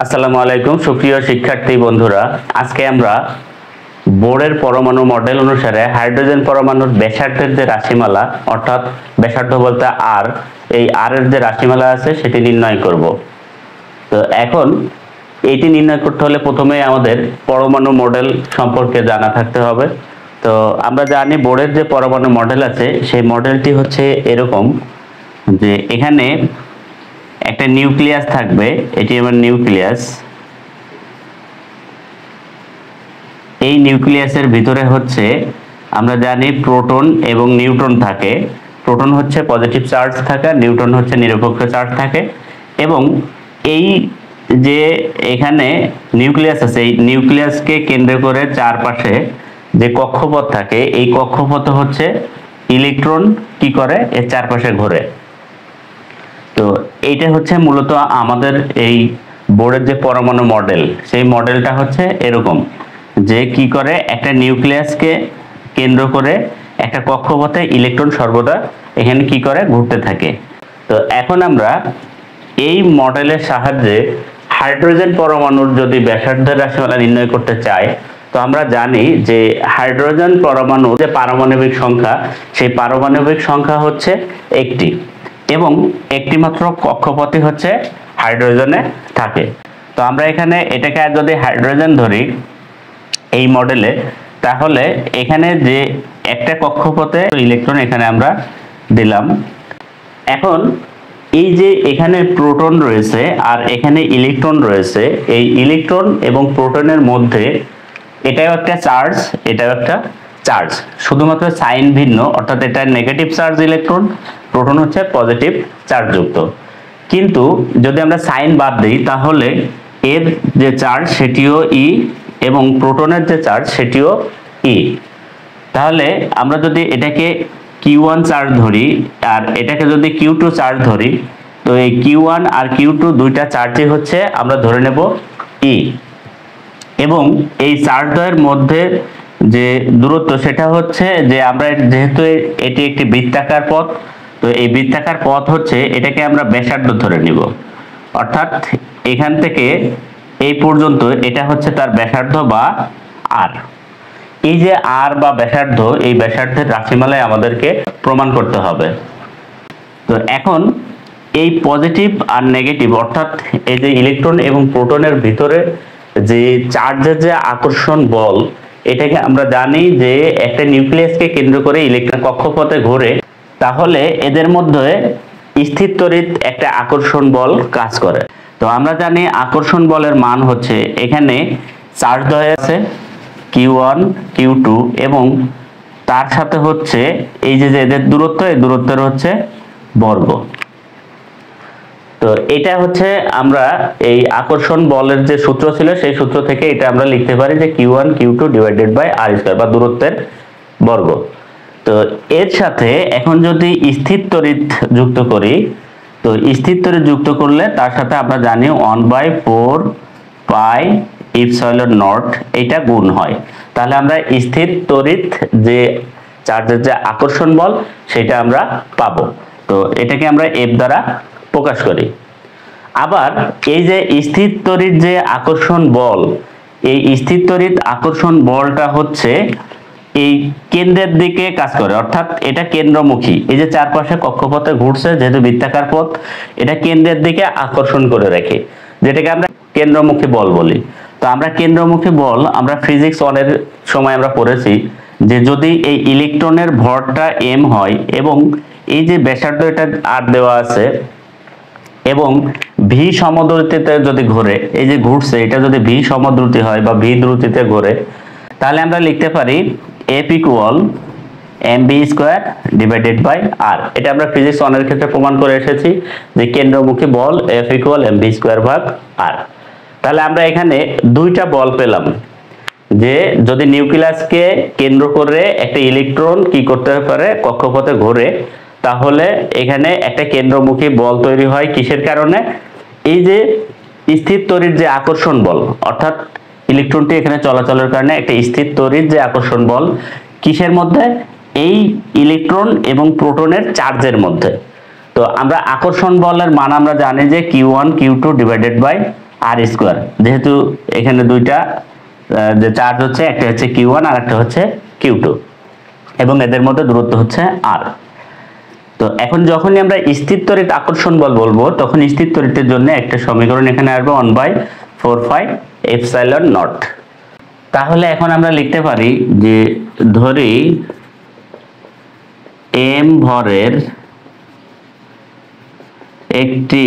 আসসালামু আলাইকুম সুপ্রিয় শিক্ষার্থী বন্ধুরা, আজকে আমরা বোরের পরমাণু মডেল অনুসারে হাইড্রোজেন পরমাণুর ব্যাসার্ধের যে রাশিমালা অর্থাৎ ব্যাসার্ধ বলতে আর, এই আর এর যে রাশিমালা আছে সেটি নির্ণয় করব। তো এখন এটি নির্ণয় করতে হলে প্রথমে আমাদের পরমাণু মডেল সম্পর্কে জানা থাকতে হবে। তো আমরা জানি বোরের যে পরমাণু মডেল আছে সেই মডেলটি হচ্ছে এরকম যে এখানে একটা নিউক্লিয়াস থাকবে, এটি আমার নিউক্লিয়াস। এই নিউক্লিয়াসের ভিতরে হচ্ছে আমরা জানি প্রোটন এবং নিউট্রন থাকে। প্রোটন হচ্ছে পজিটিভ চার্জ থাকে, নিউট্রন হচ্ছে নিরপেক্ষ চার্জ থাকে। এবং এই যে এখানে নিউক্লিয়াস আছে, এই নিউক্লিয়াসকে কেন্দ্র করে চারপাশে যে কক্ষপথ থাকে, এই কক্ষপথ হচ্ছে ইলেকট্রন কি করে এর চারপাশে ঘোরে। তো এইটা হচ্ছে মূলত আমাদের এই বোর্ডের যে পরমাণু মডেল, সেই মডেলটা হচ্ছে এরকম যে কি করে একটা নিউক্লিয়াসকে কেন্দ্র করে একটা কক্ষপথে ইলেকট্রন সর্বদা এখানে কি করে ঘুরতে থাকে। তো এখন আমরা এই মডেলের সাহায্যে হাইড্রোজেন পরমাণুর যদি ব্যাসার্ধের রাশিমালা নির্ণয় করতে চাই, তো আমরা জানি যে হাইড্রোজেন পরমাণুর যে পারমাণবিক সংখ্যা, সেই পারমাণবিক সংখ্যা হচ্ছে একটি এবং একটি মাত্র কক্ষপথই হচ্ছে হাইড্রোজেনে থাকে। তো আমরা এখানে এটাকে যদি হাইড্রোজেন ধরি এই মডেলে, তাহলে এখানে যে একটা কক্ষপথে ইলেকট্রন এখানে আমরা দিলাম। এখন এই যে এখানে প্রোটন রয়েছে আর এখানে ইলেকট্রন রয়েছে, এই ইলেকট্রন এবং প্রোটনের মধ্যে এটাও একটা চার্জ, এটাও একটা চার্জ, শুধুমাত্র সাইন ভিন্ন, অর্থাৎ এটা নেগেটিভ চার্জ ইলেকট্রন, প্রোটন হচ্ছে পজিটিভ চার্জ যুক্ত। কিন্তু যদি আমরা সাইন বাদ দিই তাহলে এর যে চার্জ সেটিও ই এবং প্রোটনের যে চার্জ সেটিও ই। তাহলে আমরা যদি এটাকে Q1 চার্জ ধরি আর এটাকে যদি Q2 চার্জ ধরি, তো এই Q1 আর Q2 দুইটা চার্জই হচ্ছে আমরা ধরে নেব ই। এবং এই চার্জ দ্বয়ের মধ্যে যে দূরত্ব সেটা হচ্ছে যে আমরা যেহেতু এটি একটি বৃত্তাকার পথ, তো এই বৃত্তাকার পথ হচ্ছে এটাকে আমরা ব্যাসার্ধ ধরে নিব, অর্থাৎ এখান থেকে এই পর্যন্ত এটা হচ্ছে তার ব্যাসার্ধ বা আর। এই যে আর বা ব্যাসার্ধ, এই ব্যাসার্ধের রাশিমালায় আমাদেরকে প্রমাণ করতে হবে। তো এখন এই পজিটিভ আর নেগেটিভ অর্থাৎ এই যে ইলেকট্রন এবং প্রোটনের ভিতরে যে চার্জের যে আকর্ষণ বল, এটাকে আমরা জানি যে একটা নিউক্লিয়াসকে কেন্দ্র করে ইলেকট্রন কক্ষপথে ঘোরে, তাহলে এদের মধ্যে স্থির তড়িৎ একটা আকর্ষণ বল কাজ করে। তো আমরা জানি আকর্ষণ বলের মান হচ্ছে এখানে চার্জ দ্বয় আছে Q1 Q2 এবং তার সাথে হচ্ছে এই যে এদের দূরত্ব, এই দূরত্বের হচ্ছে বর্গ। তো এটা হচ্ছে আমরা এই আকর্ষণ বলের যে সূত্র ছিল সেই সূত্র থেকে এটা আমরা লিখতে পারি যে Q1 Q2 divided by R square বা দূরত্বের বর্গ। তো এর সাথে এখন যদি স্থির তড়িৎ যুক্ত করি, তো স্থির তড়িৎ যুক্ত করলে তার সাথে আমরা জানি 1/4 পাই ইপসিলন নট এটা গুণ হয়। তাহলে আমরা স্থির তড়িৎ যে চার্জের যে আকর্ষণ বল সেটা আমরা পাবো। তো এটাকে আমরা এফ দ্বারা প্রকাশ করি। আবার এই যে স্থির তড়িৎ যে আকর্ষণ বল, এই স্থির তড়িৎ আকর্ষণ বলটা হচ্ছে এই কেন্দ্রের দিকে কাজ করে, অর্থাৎ এটা কেন্দ্রমুখী। এই যে চারপাশে কক্ষপথে ঘুরছে, যেহেতু বৃত্তাকার পথ, এটা কেন্দ্রের দিকে আকর্ষণ করে রাখে, যেটাকে আমরা কেন্দ্রমুখী বল বলি। তো আমরা কেন্দ্রমুখী বল আমরা ফিজিক্স 1 এর সময় আমরা পড়েছি যে যদি এই ইলেকট্রনের ভরটা m হয় এবং এই যে ব্যাসার্ধ এটা আর দেওয়া আছে এবং ভি সমদ্রুতিতে যদি ঘোরে, এই যে ঘুরছে এটা যদি ভি সমদ্রুতি হয় বা ভি দ্রুতিতে ঘোরে, তাহলে আমরা লিখতে পারি F equal mv square divided by r. এটা আমরা ফিজিক্স 1 এর ক্ষেত্রে প্রমাণ করে এসেছি যে কেন্দ্রমুখী বল F ইকুয়াল mv স্কয়ার ভাগ আর। তাহলে আমরা এখানে দুইটা বল পেলাম যে যদি নিউক্লিয়াসকে কেন্দ্র করে একটা ইলেকট্রন কি করতে পারে, কক্ষপথে ঘোরে, তাহলে এখানে একটা কেন্দ্রমুখী বল তৈরি হয় কিসের কারণে? এই যে স্থির তড়িৎ যে আকর্ষণ বল, অর্থাৎ ইলেকট্রনটি এখানে চলাচলের কারণে একটা স্থির তড়িৎ যে আকর্ষণ বল কিসের মধ্যে? এই ইলেকট্রন এবং প্রোটনের চার্জের মধ্যে। তো আমরা আকর্ষণ বলের মান আমরা জানি যে Q1 Q2 divided by R square, যেহেতু এখানে দুইটা যে চার্জ হচ্ছে, একটা হচ্ছে Q1 আর একটা হচ্ছে Q2 এবং এদের মধ্যে দূরত্ব হচ্ছে R। তো এখন যখনই আমরা স্থির তড়িৎ আকর্ষণ বল বলবো, তখন স্থির তড়িতের জন্য একটা সমীকরণ এখানে আসবে 1/4πε0। তাহলে এখন আমরা লিখতে পারি যে ধরি m ভরের একটি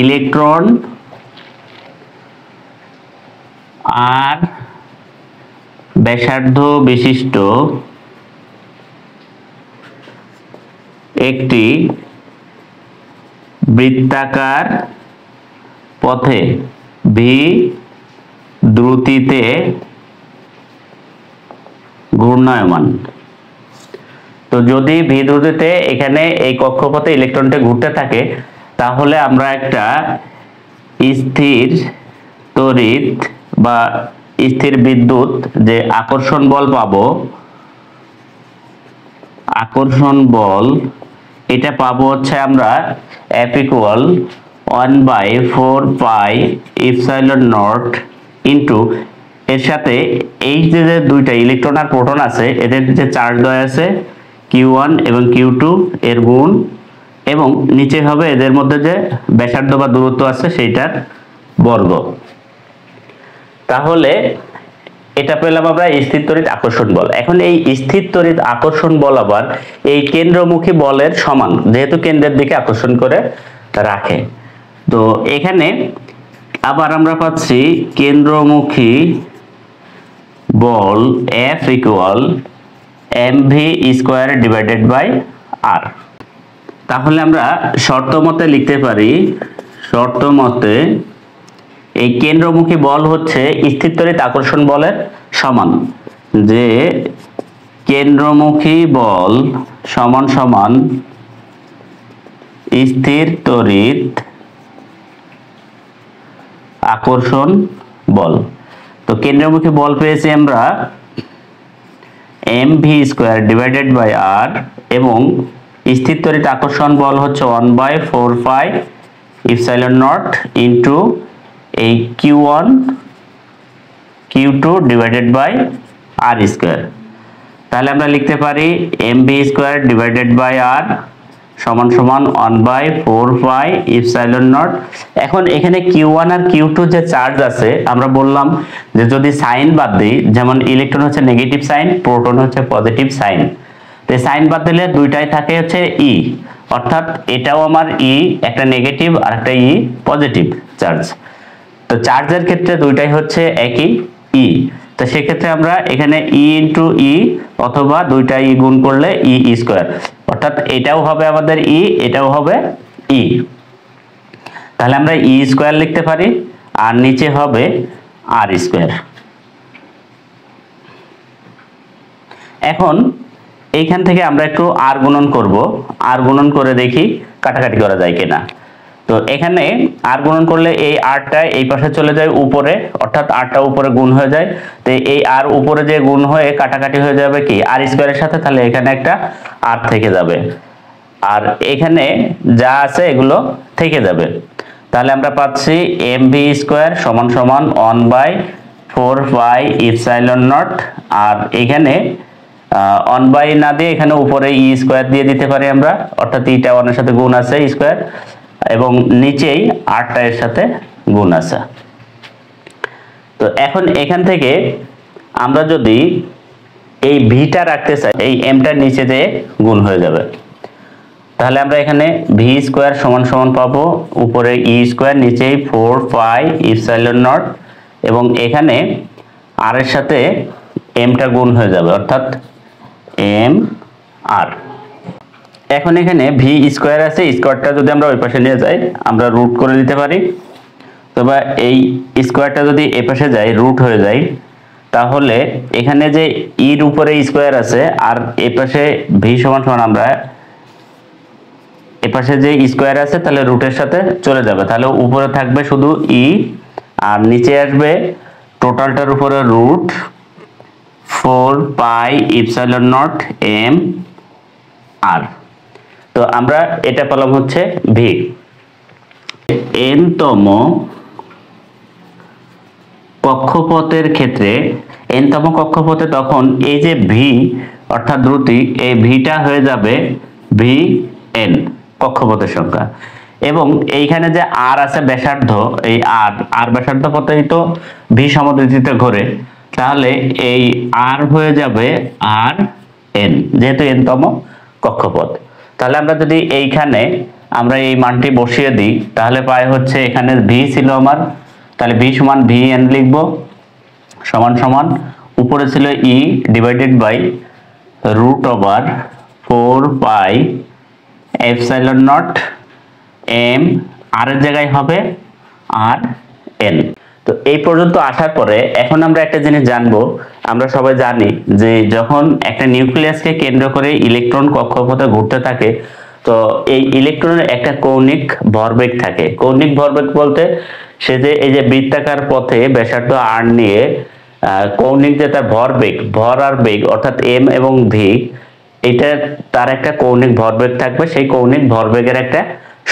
ইলেকট্রন আর ব্যাসার্ধ বিশিষ্ট একটি বৃত্তাকার পথে v দ্রুতিতে ঘূর্ণায়মান। তো যদি v দ্রুতিতে এখানে এই কক্ষপথে ইলেকট্রনটা ঘুরতে থাকে, তাহলে আমরা একটা স্থির তড়িৎ বা স্থির বিদ্যুৎ যে আকর্ষণ বল পাবো, আকর্ষণ বল এটা পাবো হচ্ছে আমরা F = 1/4πε0 ইন্টু এর সাথে এই যে দুইটা ইলেকট্রন আর প্রোটন আছে, এদের যে চার্জ দেওয়া আছে Q1 এবং Q2 এর গুণ, এবং নিচে হবে এদের মধ্যে যে ব্যাসার্ধ বা দূরত্ব আছে সেইটার বর্গ। তাহলে এটা পেলাম আমরা স্থির তড়িৎ আকর্ষণ বল। এখন এই স্থির তড়িৎ আকর্ষণ বল আবার এই কেন্দ্রমুখী বলের সমান, যেহেতু কেন্দ্রের দিকে আকর্ষণ করে রাখে। তো এখানে আবার আমরা পাচ্ছি কেন্দ্রমুখী বল F = mv² r। তাহলে আমরা শর্ত মতে লিখতে পারি, শর্ত মতে এই কেন্দ্রমুখী বল হচ্ছে স্থির তড়িৎ আকর্ষণ বলের সমান, যে কেন্দ্রমুখী বল সমান সমান স্থির তড়িৎ আকর্ষণ বল। তো কেন্দ্রমুখী বল পেয়েছি আমরা mv² r এবং স্থির তড়িৎ আকর্ষণ বল হচ্ছে 1/4πε0 ইন্টু এই Q1 Q2 r²। তাহলে আমরা লিখতে পারি mv² r সমান সমান 1/4πε0। এখন এখানে Q1 আর Q2 যে চার্জ আছে, আমরা বললাম যে যদি সাইন বাদ দিই, যেমন ইলেকট্রন হচ্ছে নেগেটিভ সাইন, প্রোটন হচ্ছে পজিটিভ সাইন, তো সাইন বাদ দিলে দুইটাই থাকে হচ্ছে ই, অর্থাৎ এটাও আমার ই একটা নেগেটিভ আর একটা ই পজিটিভ চার্জ। তো চার্জের ক্ষেত্রে দুইটাই হচ্ছে একই ই, তো সেক্ষেত্রে আমরা এখানে ই ইন্টু ই অথবা দুইটা ই গুণ করলে ই², অর্থাৎ এটাও হবে আমাদের ই, এটাও হবে ই। তাহলে আমরা ই² লিখতে পারি আর নিচে হবে r²। এখন এইখান থেকে আমরা একটু আর গুণন করব, আর গুণন করে দেখি কাটাকাটি করা যায় কিনা। তো এখানে আর গুণন করলে এই আরটা এই পাশে চলে যায় উপরে, অর্থাৎ আরটা উপরে গুণ হয়ে যায়। তো এই আর উপরে যে গুণ হয়ে কাটাকাটি হয়ে যাবে কি r² এর সাথে, তাহলে এখানে একটা আর থেকে যাবে, আর এখানে যা আছে এগুলো থেকে যাবে। তাহলে আমরা পাচ্ছি mv² সমান সমান 1/4πε0, আর এখানে 1 না দিয়ে এখানে উপরে ই² দিয়ে দিতে পারি আমরা, অর্থাৎ ইটা 1 এর সাথে গুণ আছে ই², এবং নিচেই আরটা এর সাথে গুণ আছে। তো এখন এখান থেকে আমরা যদি এই ভিটা রাখতে চাই, এই এমটার নিচে যে গুণ হয়ে যাবে, তাহলে আমরা এখানে v² সমান সমান পাবো উপরে ই², নিচেই 4πε0, এবং এখানে আর এর সাথে এমটা গুণ হয়ে যাবে, অর্থাৎ এম আর। এখন এখানে v² আছে, স্কোয়ারটা যদি আমরা ওই পাশে নিয়ে যাই আমরা রুট করে দিতে পারি। তবে এই স্কোয়ারটা যদি এ পাশে যায় রুট হয়ে যায়, তাহলে এখানে যে ইর উপরে স্কোয়ার আছে আর এ পাশে ভি সমান সমান আমরা এ পাশে যে স্কোয়ার আছে তাহলে রুটের সাথে চলে যাবে, তাহলে উপরে থাকবে শুধু ই আর নিচে আসবে টোটালটার উপরে রুট 4πε0 এম আর। তো আমরা এটা পেলাম হচ্ছে ভি। n-তম কক্ষপথের ক্ষেত্রে n-তম কক্ষপথে তখন এই যে ভি অর্থাৎ দ্রুতি, এই ভিটা হয়ে যাবে vn কক্ষপথের সংখ্যা, এবং এইখানে যে আর আছে ব্যাসার্ধ, এই আর ব্যাসার্ধ পথেই তো ভি সমদ্রুতিতে ঘোরে, তাহলে এই আর হয়ে যাবে আর এন, যেহেতু n-তম কক্ষপথ। তাহলে আমরা যদি এইখানে আমরা এই মানটি বসিয়ে দিই তাহলে পাই হচ্ছে এখানে ভি ছিল আমার, তাহলে ভি সমান vn লিখব, সমান সমান উপরে ছিল e divided by √4 pi epsilon nought m, r এর জায়গায় হবে আর এন। তো এই পর্যন্ত আসার পরে এখন আমরা একটা জিনিস জানবো, আমরা সবাই জানি যে যখন একটা নিউক্লিয়াসকে কেন্দ্র করে ইলেকট্রন কক্ষপথে ঘুরতে থাকে, তো এই ইলেকট্রনের একটা কৌণিক ভরবেগ থাকে। কৌণিক ভরবেগ বলতে সে যে এই যে বৃত্তাকার পথে ব্যাসার্ধ আর নিয়ে কৌণিক যে তার ভরবেগ, ভর আর বেগ অর্থাৎ এম এবং ভি, এটা তার একটা কৌণিক ভরবেগ থাকবে। সেই কৌণিক ভরবেগের একটা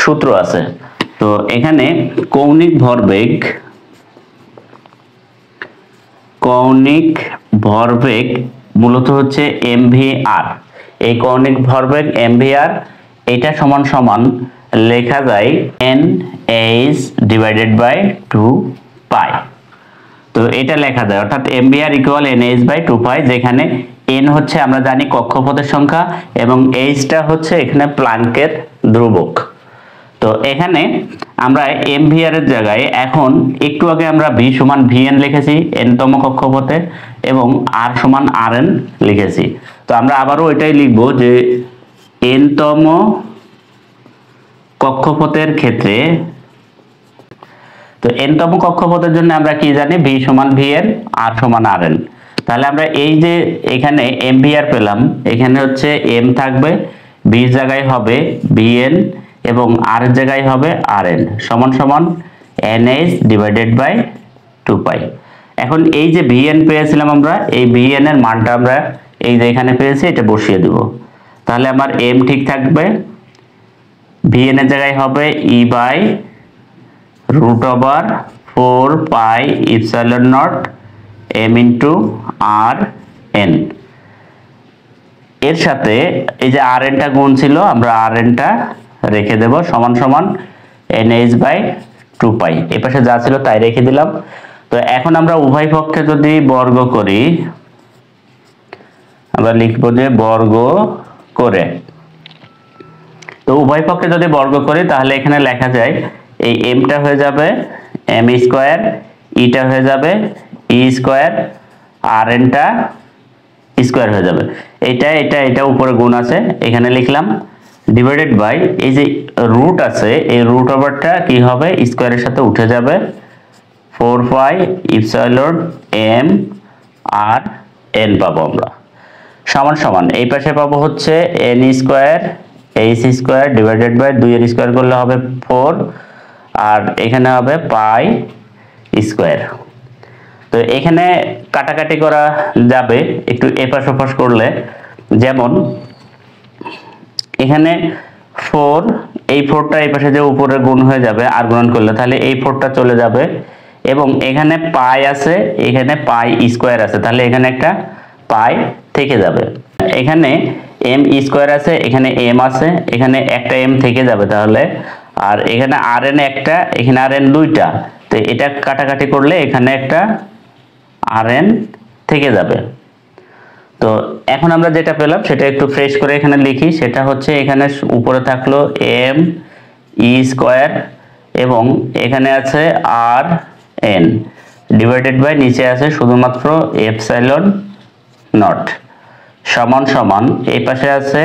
সূত্র আছে। তো এখানে কৌণিক ভরবেগ মূলত হচ্ছে mvr। এই কৌণিক ভরবেগ mvr এটা সমান সমান লেখা যায় nh ডিভাইডেড বাই 2 পাই। তো এটা লেখা যায় অর্থাৎ mvr ইকুয়াল nh বাই 2 পাই, যেখানে n হচ্ছে আমরা জানি কক্ষপথের সংখ্যা এবং h টা হচ্ছে এখানে প্ল্যাঙ্কের ধ্রুবক। তো এখানে আমরা mvr এর জায়গায় এখন একটু আগে আমরা v সমান vn লিখেছি n-তম কক্ষপথে এবং r সমান rn লিখেছি। তো আমরা আবারও এটাই লিখব যে n-তম কক্ষপথের ক্ষেত্রে, তো n-তম কক্ষপথের জন্য আমরা কি জানি, v সমান vn, r সমান rn। তাহলে আমরা এই যে এখানে mvr পেলাম, এখানে হচ্ছে m থাকবে, v এর জায়গায় হবে vn এবং r এর জায়গায় হবে rn, সমান সমান nh ডিভাইডেড বাই 2 পাই। এখন এই যে vn পেয়েছিলাম আমরা, এই vn এর মানটা আমরা এই যে এখানে পেয়েছি, এটা বসিয়ে দেব। তাহলে আমার m ঠিক থাকবে, vn এর জায়গায় হবে e by √4 pi epsilon naught m into r n. এর সাথে এই যে আর এনটা গুণ ছিল, আমরা আর এনটা রেখে দেব, সমান সমান nh বাই 2 পাই। এ পাশে যা ছিল তাই রেখে দিলাম। তো এখন আমরা উভয় পক্ষে যদি বর্গ করি, আমরা লিখব যে বর্গ করে। তো উভয় পক্ষে যদি বর্গ করি তাহলে এখানে লেখা যায় এই mটা হয়ে যাবে m স্কয়ার, ইটা হয়ে যাবে ই স্কয়ার, আর এনটা স্কয়ার হয়ে যাবে। এটা উপরে গুণ আছে, এখানে লিখলাম, ডিভাইডেড বাই এই যে রুট আছে, এই রুট ওভারটা কি হবে, স্কয়ারের সাথে উঠে যাবে, 4 পাই ইপসাইলন m আর n পাবো আমরা, সমান সমান এই পাশে পাবো হচ্ছে n square h square divided by 2 এর স্কয়ার করলে হবে 4, আর এখানে হবে পাই স্কয়ার। তো এখানে কাটাকাটি করা যাবে একটু এপাশ ওপাশ করলে, যেমন এখানে 4, এই 4টা এই পাশে যে উপরে গুণ হয়ে যাবে আর গুণন করলে, তাহলে এই 4টা চলে যাবে, এবং এখানে পাই আছে, এখানে পাই স্কয়ার আছে, তাহলে এখানে একটা পাই থেকে যাবে। এখানে m স্কয়ার আছে, এখানে m আছে, এখানে একটা m থেকে যাবে তাহলে, আর এখানে rn একটা, এখানে rn দুইটা, তো এটা কাটাকাটি করলে এখানে একটা rn থেকে যাবে। তো এখন আমরা যেটা পেলাম সেটা একটু ফ্রেশ করে এখানে লিখি, সেটা হচ্ছে এখানে উপরে থাকলো m e স্কয়ার এবং এখানে আছে r n ডিভাইডেড বাই নিচে আছে শুধুমাত্র এপসাইলন নট, সমান সমান এই পাশে আছে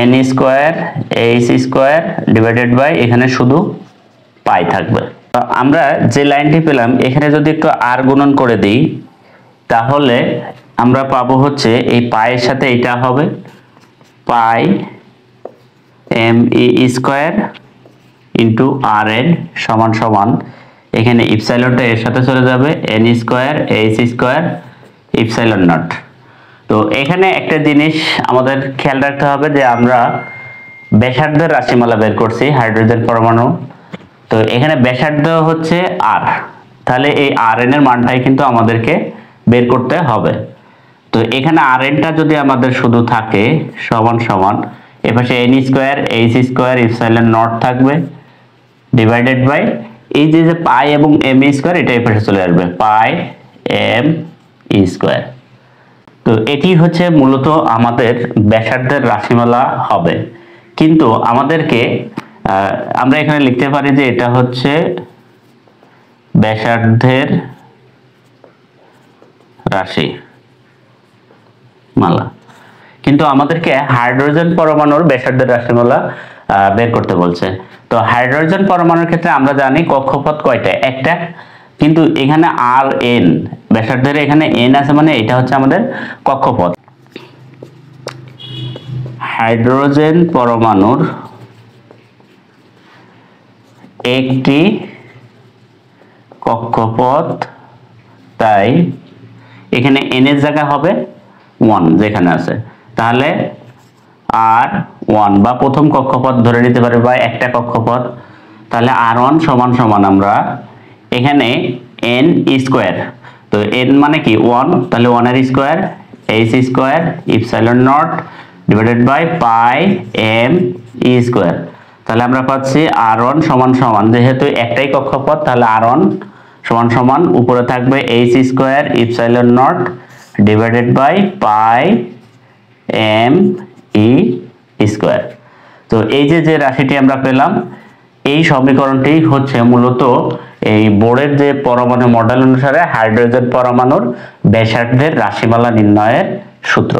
n square h square divided by এখানে শুধু পাই থাকবে। আমরা যে লাইনটি পেলাম এখানে যদি একটু r গুণন করে দিই তাহলে আমরা পাবো হচ্ছে এই পায়ের সাথে এটা হবে পাই m e square into r N সমান সমান এখানে ইপসাইলনটা এর সাথে চলে যাবে n square h square epsilon not. তো এখানে একটা জিনিস আমাদের খেয়াল রাখতে হবে যে আমরা ব্যাসার্ধের রাশিমালা বের করছি হাইড্রোজেন পরমাণু, তো এখানে ব্যাসার্ধ হচ্ছে আর, তাহলে এই আর এন এর মানটাই কিন্তু আমাদেরকে বের করতে হবে। তো এখানে আর এনটা যদি আমাদের শুধু থাকে সমান সমান এপাশে N square H square epsilon not থাকবে ডিভাইডেড বাই এই যে পাই এবং এম স্কোয়ার, এটা এপাশে চলে আসবে পাই এম স্কোয়ার। তো এটি হচ্ছে মূলত আমাদের ব্যাসার্ধের রাশিমালা হবে। কিন্তু আমাদেরকে আমরা এখানে লিখতে পারি যে এটা হচ্ছে ব্যাসার্ধের রাশিমালা, কিন্তু আমাদেরকে হাইড্রোজেন পরমাণুর ব্যাসার্ধের রাশিমালা বের করতে বলছে। তো হাইড্রোজেন পরমাণুর ক্ষেত্রে আমরা জানি কক্ষপথ কয়টা, একটা, কিন্তু এখানে আর এন ব্যাসার্ধের এখানে এন আছে, মানে এটা হচ্ছে আমাদের কক্ষপথ। হাইড্রোজেন পরমাণুর একটি কক্ষপথ, তাই এখানে এন এর জায়গা হবে 1 যেখানে আছে, তাহলে আর 1 বা প্রথম কক্ষপথ ধরে নিতে পারি বা একটা কক্ষপথ, তাহলে R1 সমান সমান আমরা এখানে n স্কোয়ার, তো n মানে কি 1, তাহলে 1 এর square h square epsilon naught divided by pi m e square. তাহলে আমরা পাচ্ছি R1 সমান সমান, যেহেতু একটাই কক্ষপথ তাহলে R1 সমান সমান উপরে থাকবে h square epsilon naught divided by pi m e square. তো এই যে রাশিটি আমরা পেলাম, এই সমীকরণটি হচ্ছে মূলত এই বোর্ডের যে পরমাণু মডেল অনুসারে হাইড্রোজেন পরমাণুর ব্যাসার্ধের রাশিমালা নির্ণয়ের সূত্র।